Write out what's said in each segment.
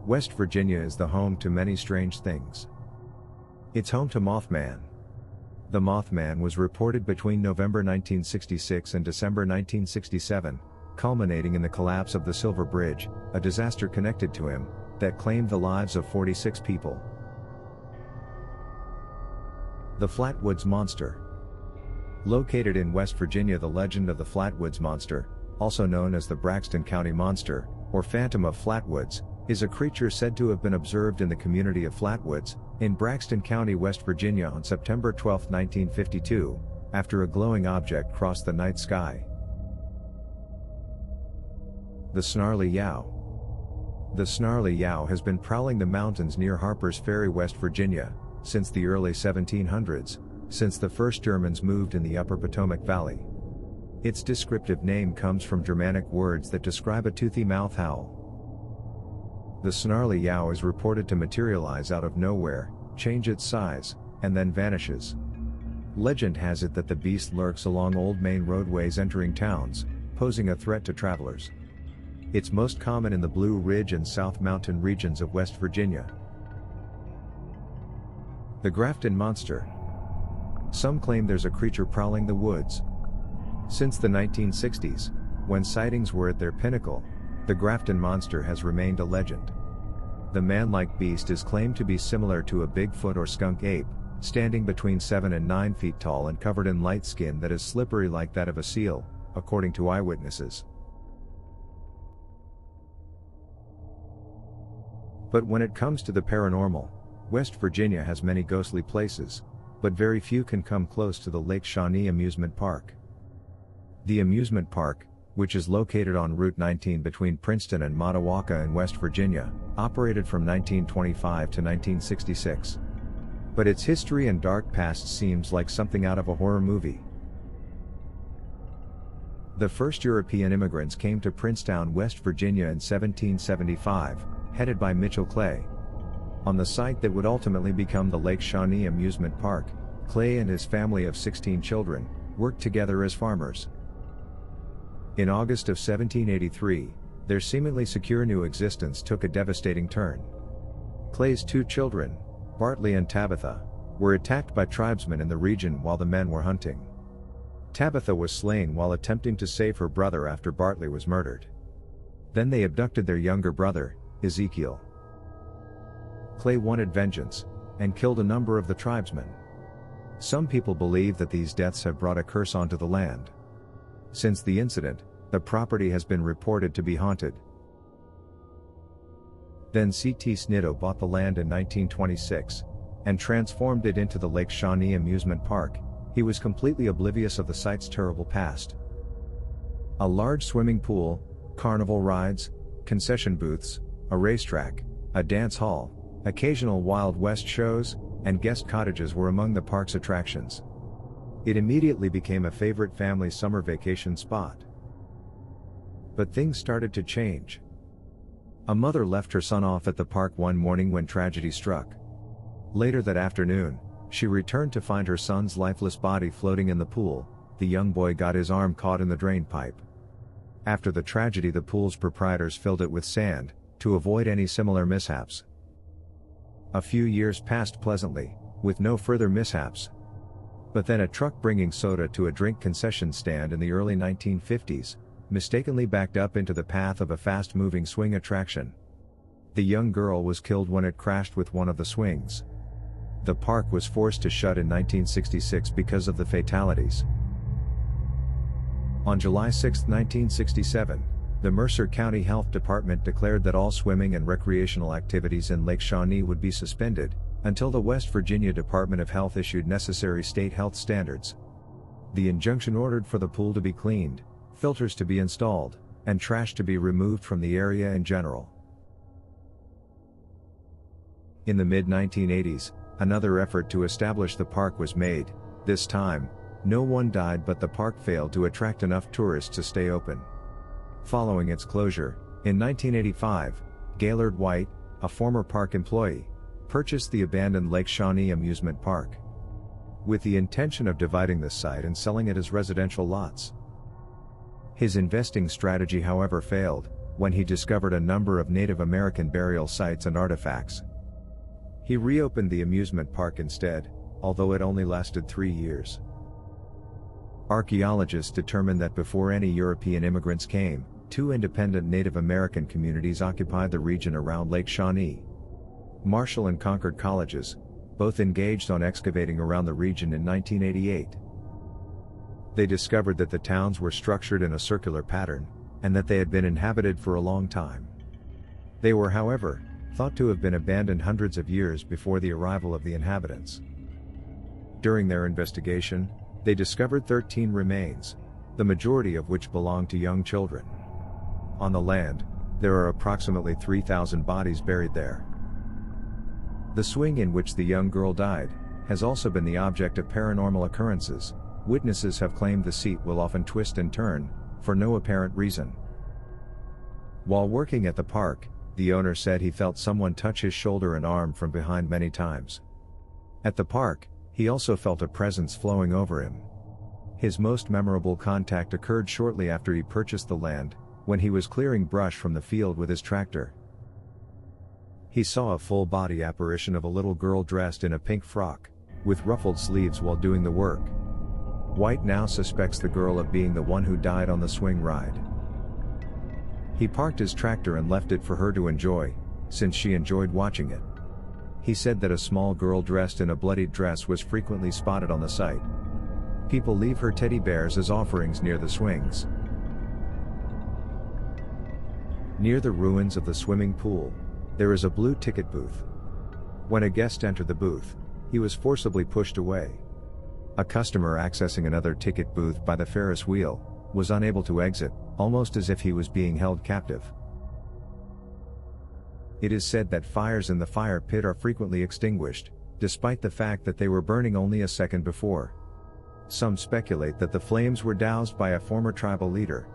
West Virginia is the home to many strange things. It's home to Mothman. The Mothman was reported between November 1966 and December 1967, culminating in the collapse of the Silver Bridge, a disaster connected to him, that claimed the lives of 46 people. The Flatwoods Monster. Located in West Virginia, the legend of the Flatwoods Monster, also known as the Braxton County Monster, or Phantom of Flatwoods, is a creature said to have been observed in the community of Flatwoods, in Braxton County, West Virginia on September 12, 1952, after a glowing object crossed the night sky. The Snarly Yow. The Snarly Yow has been prowling the mountains near Harper's Ferry, West Virginia, since the early 1700s, since the first Germans moved in the upper Potomac Valley. Its descriptive name comes from Germanic words that describe a toothy mouth howl. The Snarly Yow is reported to materialize out of nowhere, change its size, and then vanishes. Legend has it that the beast lurks along old main roadways entering towns, posing a threat to travelers. It's most common in the Blue Ridge and South Mountain regions of West Virginia. The Grafton Monster. Some claim there's a creature prowling the woods. Since the 1960s, when sightings were at their pinnacle, the Grafton Monster has remained a legend. The man-like beast is claimed to be similar to a Bigfoot or skunk ape, standing between 7 and 9 feet tall and covered in light skin that is slippery like that of a seal, according to eyewitnesses. But when it comes to the paranormal, West Virginia has many ghostly places, but very few can come close to the Lake Shawnee Amusement Park. The amusement park, which is located on Route 19 between Princeton and Matawaka in West Virginia, operated from 1925 to 1966. But its history and dark past seems like something out of a horror movie. The first European immigrants came to Princetown, West Virginia in 1775, headed by Mitchell Clay. On the site that would ultimately become the Lake Shawnee Amusement Park, Clay and his family of 16 children worked together as farmers. In August of 1783, their seemingly secure new existence took a devastating turn. Clay's 2 children, Bartley and Tabitha, were attacked by tribesmen in the region while the men were hunting. Tabitha was slain while attempting to save her brother after Bartley was murdered. Then they abducted their younger brother, Ezekiel. Clay wanted vengeance, and killed a number of the tribesmen. Some people believe that these deaths have brought a curse onto the land. Since the incident, the property has been reported to be haunted. Then C.T. Snitto bought the land in 1926, and transformed it into the Lake Shawnee Amusement Park. He was completely oblivious of the site's terrible past. A large swimming pool, carnival rides, concession booths, a racetrack, a dance hall, occasional Wild West shows, and guest cottages were among the park's attractions. It immediately became a favorite family summer vacation spot. But things started to change. A mother left her son off at the park one morning when tragedy struck. Later that afternoon, she returned to find her son's lifeless body floating in the pool. The young boy got his arm caught in the drain pipe. After the tragedy, the pool's proprietors filled it with sand, to avoid any similar mishaps. A few years passed pleasantly, with no further mishaps. But then a truck bringing soda to a drink concession stand in the early 1950s, mistakenly backed up into the path of a fast-moving swing attraction. The young girl was killed when it crashed with one of the swings. The park was forced to shut in 1966 because of the fatalities. On July 6, 1967, the Mercer County Health Department declared that all swimming and recreational activities in Lake Shawnee would be suspended, until the West Virginia Department of Health issued necessary state health standards. The injunction ordered for the pool to be cleaned, filters to be installed, and trash to be removed from the area in general. In the mid-1980s, another effort to establish the park was made. This time, no one died, but the park failed to attract enough tourists to stay open. Following its closure, in 1985, Gaylord White, a former park employee, purchased the abandoned Lake Shawnee Amusement Park, with the intention of dividing the site and selling it as residential lots. His investing strategy, however, failed, when he discovered a number of Native American burial sites and artifacts. He reopened the amusement park instead, although it only lasted 3 years. Archaeologists determined that before any European immigrants came, 2 independent Native American communities occupied the region around Lake Shawnee. Marshall and Concord colleges, both engaged on excavating around the region in 1988. They discovered that the towns were structured in a circular pattern, and that they had been inhabited for a long time. They were, however, thought to have been abandoned hundreds of years before the arrival of the inhabitants. During their investigation, they discovered 13 remains, the majority of which belonged to young children. On the land, there are approximately 3,000 bodies buried there. The swing in which the young girl died has also been the object of paranormal occurrences. Witnesses have claimed the seat will often twist and turn, for no apparent reason. While working at the park, the owner said he felt someone touch his shoulder and arm from behind many times. At the park, he also felt a presence flowing over him. His most memorable contact occurred shortly after he purchased the land, when he was clearing brush from the field with his tractor. He saw a full-body apparition of a little girl dressed in a pink frock, with ruffled sleeves while doing the work. White now suspects the girl of being the one who died on the swing ride. He parked his tractor and left it for her to enjoy, since she enjoyed watching it. He said that a small girl dressed in a bloodied dress was frequently spotted on the site. People leave her teddy bears as offerings near the swings. Near the ruins of the swimming pool, there is a blue ticket booth. When a guest entered the booth, he was forcibly pushed away. A customer accessing another ticket booth by the Ferris wheel was unable to exit, almost as if he was being held captive. It is said that fires in the fire pit are frequently extinguished, despite the fact that they were burning only a second before. Some speculate that the flames were doused by a former tribal leader.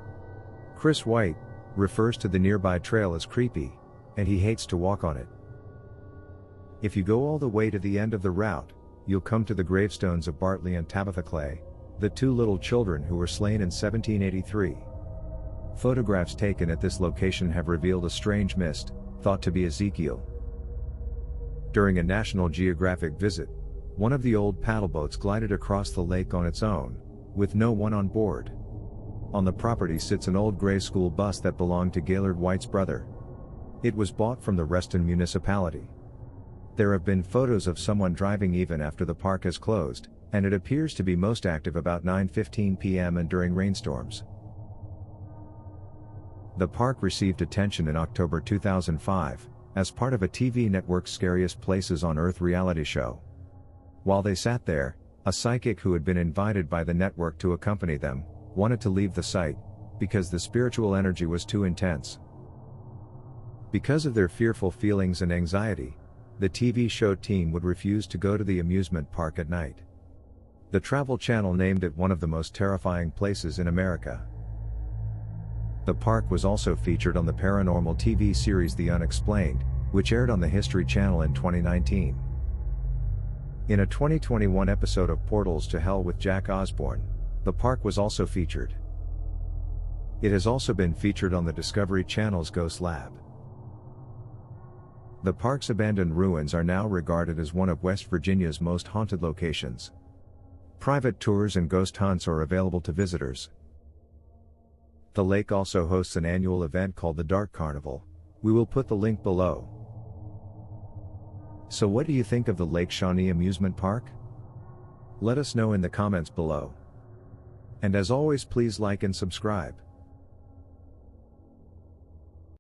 Chris White refers to the nearby trail as creepy, and he hates to walk on it. If you go all the way to the end of the route, you'll come to the gravestones of Bartley and Tabitha Clay, the 2 little children who were slain in 1783. Photographs taken at this location have revealed a strange mist, thought to be Ezekiel. During a National Geographic visit, one of the old paddle boats glided across the lake on its own, with no one on board. On the property sits an old gray school bus that belonged to Gaylord White's brother. It was bought from the Reston municipality. There have been photos of someone driving even after the park has closed, and it appears to be most active about 9:15 p.m. and during rainstorms. The park received attention in October 2005, as part of a TV network's Scariest Places on Earth reality show. While they sat there, a psychic who had been invited by the network to accompany them wanted to leave the site, because the spiritual energy was too intense. Because of their fearful feelings and anxiety, the TV show team would refuse to go to the amusement park at night. The Travel Channel named it one of the most terrifying places in America. The park was also featured on the paranormal TV series The Unexplained, which aired on the History Channel in 2019. In a 2021 episode of Portals to Hell with Jack Osborne, the park was also featured. It has also been featured on the Discovery Channel's Ghost Lab. The park's abandoned ruins are now regarded as one of West Virginia's most haunted locations. Private tours and ghost hunts are available to visitors. The lake also hosts an annual event called the Dark Carnival. We will put the link below. So what do you think of the Lake Shawnee Amusement Park? Let us know in the comments below. And as always, please like and subscribe.